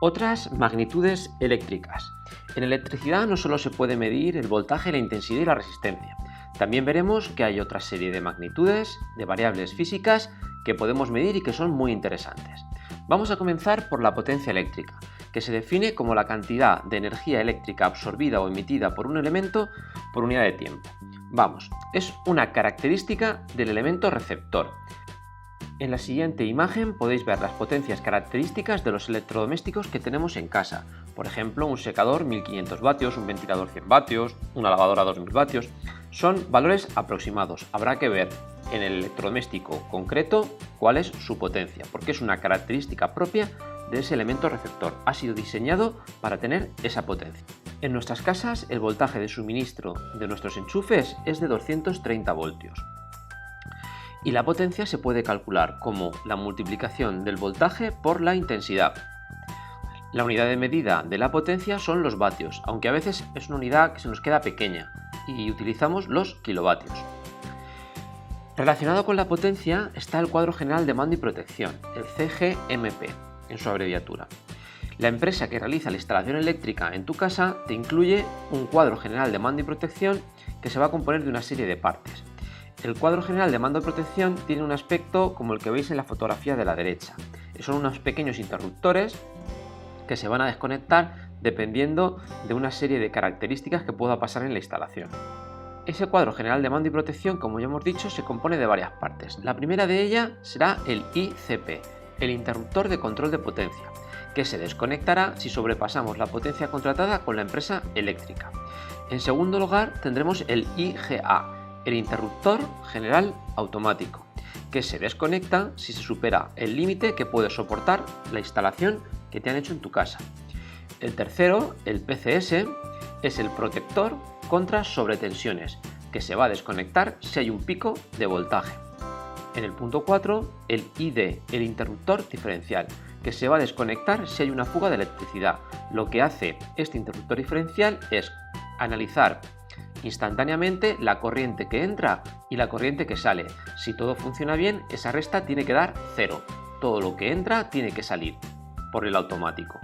Otras magnitudes eléctricas. En electricidad no solo se puede medir el voltaje, la intensidad y la resistencia. También veremos que hay otra serie de magnitudes, de variables físicas que podemos medir y que son muy interesantes. Vamos a comenzar por la potencia eléctrica, que se define como la cantidad de energía eléctrica absorbida o emitida por un elemento por unidad de tiempo. Vamos, es una característica del elemento receptor. En la siguiente imagen podéis ver las potencias características de los electrodomésticos que tenemos en casa. Por ejemplo, un secador 1500 vatios, un ventilador 100 vatios, una lavadora 2000 vatios. Son valores aproximados. Habrá que ver en el electrodoméstico concreto cuál es su potencia, porque es una característica propia de ese elemento receptor. Ha sido diseñado para tener esa potencia. En nuestras casas, el voltaje de suministro de nuestros enchufes es de 230 voltios. Y la potencia se puede calcular como la multiplicación del voltaje por la intensidad. La unidad de medida de la potencia son los vatios, aunque a veces es una unidad que se nos queda pequeña y utilizamos los kilovatios. Relacionado con la potencia está el cuadro general de mando y protección, el CGMP en su abreviatura. La empresa que realiza la instalación eléctrica en tu casa te incluye un cuadro general de mando y protección que se va a componer de una serie de partes. El cuadro general de mando y protección tiene un aspecto como el que veis en la fotografía de la derecha. Son unos pequeños interruptores que se van a desconectar dependiendo de una serie de características que pueda pasar en la instalación. Ese cuadro general de mando y protección, como ya hemos dicho, se compone de varias partes. La primera de ellas será el ICP, el interruptor de control de potencia, que se desconectará si sobrepasamos la potencia contratada con la empresa eléctrica. En segundo lugar tendremos el IGA, el interruptor general automático, que se desconecta si se supera el límite que puede soportar la instalación que te han hecho en tu casa. El tercero, el PCS, es el protector contra sobretensiones, que se va a desconectar si hay un pico de voltaje. En el punto 4, el ID, el interruptor diferencial, que se va a desconectar si hay una fuga de electricidad. Lo que hace este interruptor diferencial es analizar instantáneamente la corriente que entra y la corriente que sale. Si todo funciona bien, esa resta tiene que dar 0. Todo lo que entra tiene que salir por el automático.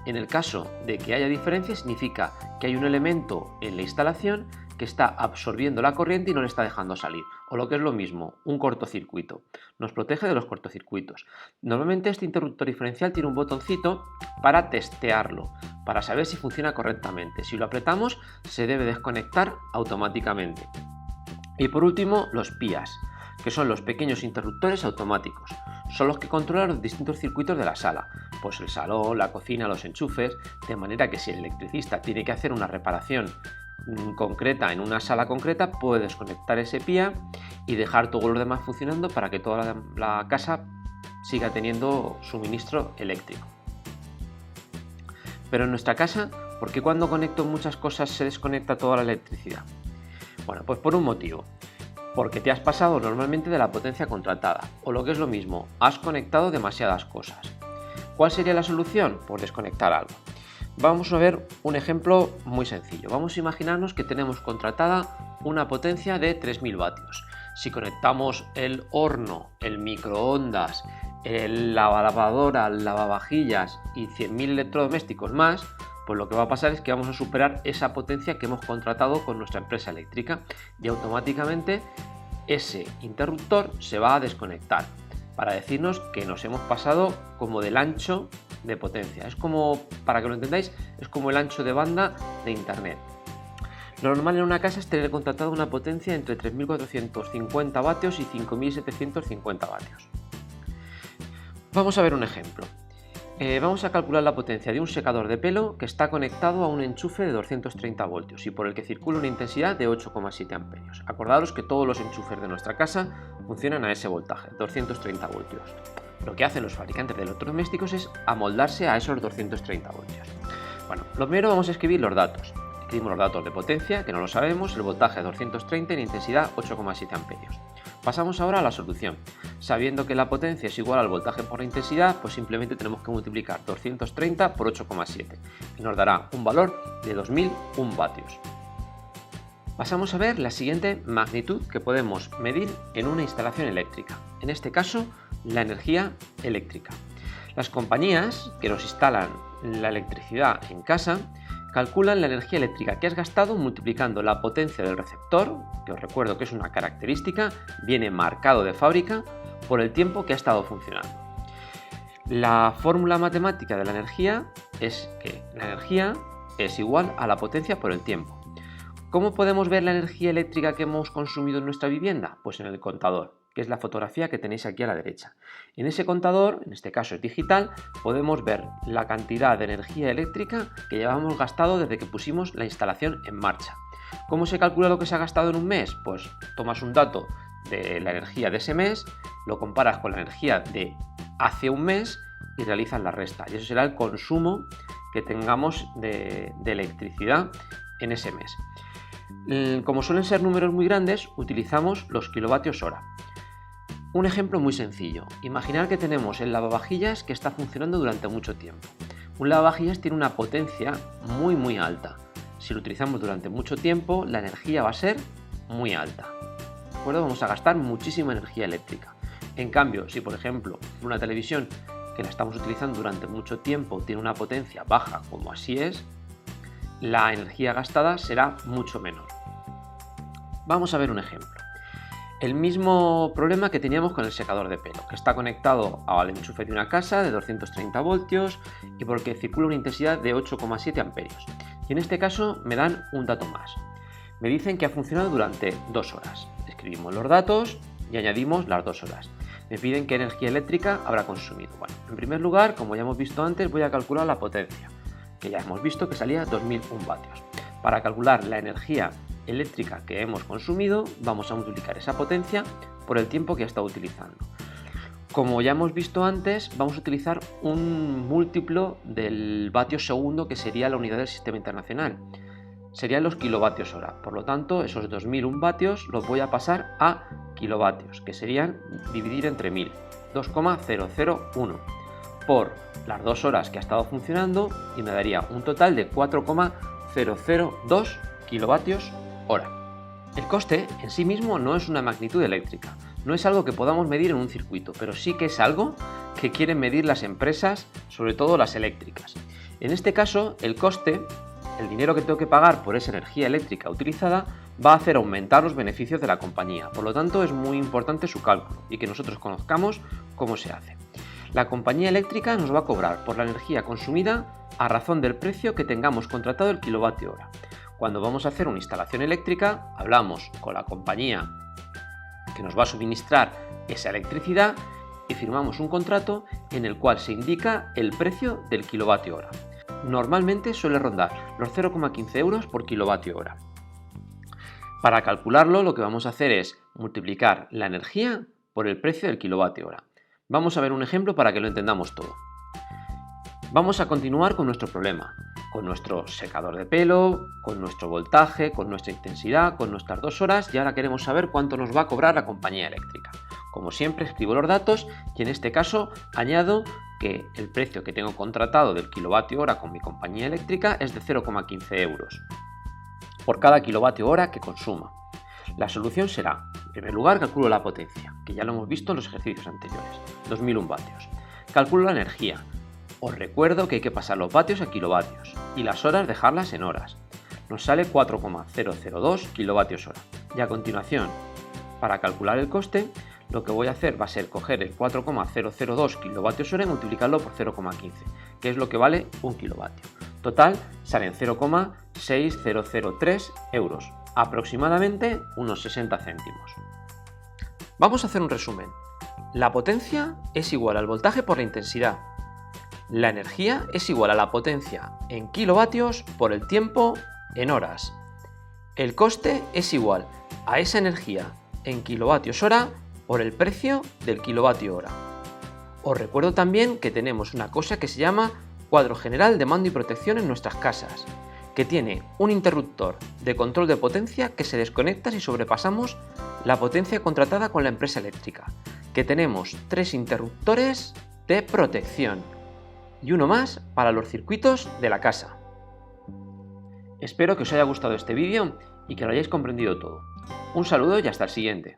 En el caso de que haya diferencia, significa que hay un elemento en la instalación que está absorbiendo la corriente y no le está dejando salir. O lo que es lo mismo, un cortocircuito. Nos protege de los cortocircuitos. Normalmente este interruptor diferencial tiene un botoncito para testearlo, para saber si funciona correctamente. Si lo apretamos, se debe desconectar automáticamente. Y por último, los PIAs, que son los pequeños interruptores automáticos. Son los que controlan los distintos circuitos de la sala, pues el salón, la cocina, los enchufes, de manera que si el electricista tiene que hacer una reparación concreta en una sala concreta, puede desconectar ese PIA y dejar todos los demás funcionando para que toda la casa siga teniendo suministro eléctrico. Pero en nuestra casa, ¿por qué cuando conecto muchas cosas se desconecta toda la electricidad? Bueno, pues por un motivo. Porque te has pasado normalmente de la potencia contratada, o lo que es lo mismo, has conectado demasiadas cosas. ¿Cuál sería la solución? Pues desconectar algo. Vamos a ver un ejemplo muy sencillo. Vamos a imaginarnos que tenemos contratada una potencia de 3000 vatios. Si conectamos el horno, el microondas, la lavadora, el lavavajillas y 100.000 electrodomésticos más, pues lo que va a pasar es que vamos a superar esa potencia que hemos contratado con nuestra empresa eléctrica y automáticamente ese interruptor se va a desconectar para decirnos que nos hemos pasado como del ancho de potencia. Es como, para que lo entendáis, es como el ancho de banda de internet. Lo normal en una casa es tener contratada una potencia entre 3.450 vatios y 5.750 vatios. Vamos a ver un ejemplo. Vamos a calcular la potencia de un secador de pelo que está conectado a un enchufe de 230 voltios y por el que circula una intensidad de 8,7 amperios. Acordaros que todos los enchufes de nuestra casa funcionan a ese voltaje, 230 voltios. Lo que hacen los fabricantes de electrodomésticos es amoldarse a esos 230 voltios. Bueno, lo primero vamos a escribir los datos. Escribimos los datos de potencia, que no lo sabemos, el voltaje 230 y la intensidad 8,7 amperios. Pasamos ahora a la solución. Sabiendo que la potencia es igual al voltaje por la intensidad, pues simplemente tenemos que multiplicar 230 por 8,7 y nos dará un valor de 2001 vatios. Pasamos a ver la siguiente magnitud que podemos medir en una instalación eléctrica, en este caso la energía eléctrica. Las compañías que nos instalan la electricidad en casa calculan la energía eléctrica que has gastado multiplicando la potencia del receptor, que os recuerdo que es una característica, viene marcado de fábrica, por el tiempo que ha estado funcionando. La fórmula matemática de la energía es que la energía es igual a la potencia por el tiempo. ¿Cómo podemos ver la energía eléctrica que hemos consumido en nuestra vivienda? Pues en el contador, que es la fotografía que tenéis aquí a la derecha. En ese contador, en este caso es digital, podemos ver la cantidad de energía eléctrica que llevamos gastado desde que pusimos la instalación en marcha. ¿Cómo se calcula lo que se ha gastado en un mes? Pues tomas un dato de la energía de ese mes, lo comparas con la energía de hace un mes y realizas la resta. Y eso será el consumo que tengamos de electricidad en ese mes. Como suelen ser números muy grandes, utilizamos los kilovatios hora. Un ejemplo muy sencillo. Imaginar que tenemos el lavavajillas que está funcionando durante mucho tiempo. Un lavavajillas tiene una potencia muy alta. Si lo utilizamos durante mucho tiempo, la energía va a ser muy alta. ¿De acuerdo? Vamos a gastar muchísima energía eléctrica. En cambio, si por ejemplo una televisión que la estamos utilizando durante mucho tiempo tiene una potencia baja, como así es, la energía gastada será mucho menor. Vamos a ver un ejemplo. El mismo problema que teníamos con el secador de pelo, que está conectado al enchufe de una casa de 230 voltios y porque circula una intensidad de 8,7 amperios. Y en este caso me dan un dato más. Me dicen que ha funcionado durante 2 horas. Escribimos los datos y añadimos las 2 horas. Me piden qué energía eléctrica habrá consumido. Bueno, en primer lugar, como ya hemos visto antes, voy a calcular la potencia, que ya hemos visto que salía 2001 vatios. Para calcular la energía eléctrica que hemos consumido, vamos a multiplicar esa potencia por el tiempo que ha estado utilizando. Como ya hemos visto antes, vamos a utilizar un múltiplo del vatio segundo, que sería la unidad del sistema internacional. Serían los kilovatios hora. Por lo tanto, esos 2001 vatios los voy a pasar a kilovatios, que serían dividir entre 1000, 2,001 por las 2 horas que ha estado funcionando y me daría un total de 4,002 kilovatios hora. El coste en sí mismo no es una magnitud eléctrica, no es algo que podamos medir en un circuito, pero sí que es algo que quieren medir las empresas, sobre todo las eléctricas. En este caso, el coste, el dinero que tengo que pagar por esa energía eléctrica utilizada, va a hacer aumentar los beneficios de la compañía. Por lo tanto, es muy importante su cálculo y que nosotros conozcamos cómo se hace. La compañía eléctrica nos va a cobrar por la energía consumida a razón del precio que tengamos contratado el kilovatio hora. Cuando vamos a hacer una instalación eléctrica, hablamos con la compañía que nos va a suministrar esa electricidad y firmamos un contrato en el cual se indica el precio del kilovatio hora. Normalmente suele rondar los 0,15 euros por kilovatio hora. Para calcularlo, lo que vamos a hacer es multiplicar la energía por el precio del kilovatio hora. Vamos a ver un ejemplo para que lo entendamos todo. Vamos a continuar con nuestro problema, con nuestro secador de pelo, con nuestro voltaje, con nuestra intensidad, con nuestras 2 horas y ahora queremos saber cuánto nos va a cobrar la compañía eléctrica. Como siempre, escribo los datos y en este caso añado que el precio que tengo contratado del kilovatio hora con mi compañía eléctrica es de 0,15 euros por cada kilovatio hora que consuma. La solución será, en primer lugar, calculo la potencia, que ya lo hemos visto en los ejercicios anteriores, 2001 vatios. Calculo la energía. Os recuerdo que hay que pasar los vatios a kilovatios y las horas dejarlas en horas. Nos sale 4,002 kilovatios hora. Y a continuación, para calcular el coste, lo que voy a hacer va a ser coger el 4,002 kilovatios hora y multiplicarlo por 0,15, que es lo que vale un kilovatio. Total, salen 0,6003 euros, aproximadamente unos 60 céntimos. Vamos a hacer un resumen. La potencia es igual al voltaje por la intensidad. La energía es igual a la potencia en kilovatios por el tiempo en horas. El coste es igual a esa energía en kilovatios hora por el precio del kilovatio hora. Os recuerdo también que tenemos una cosa que se llama cuadro general de mando y protección en nuestras casas, que tiene un interruptor de control de potencia que se desconecta si sobrepasamos la potencia contratada con la empresa eléctrica, que tenemos 3 interruptores de protección y uno más para los circuitos de la casa. Espero que os haya gustado este vídeo y que lo hayáis comprendido todo. Un saludo y hasta el siguiente.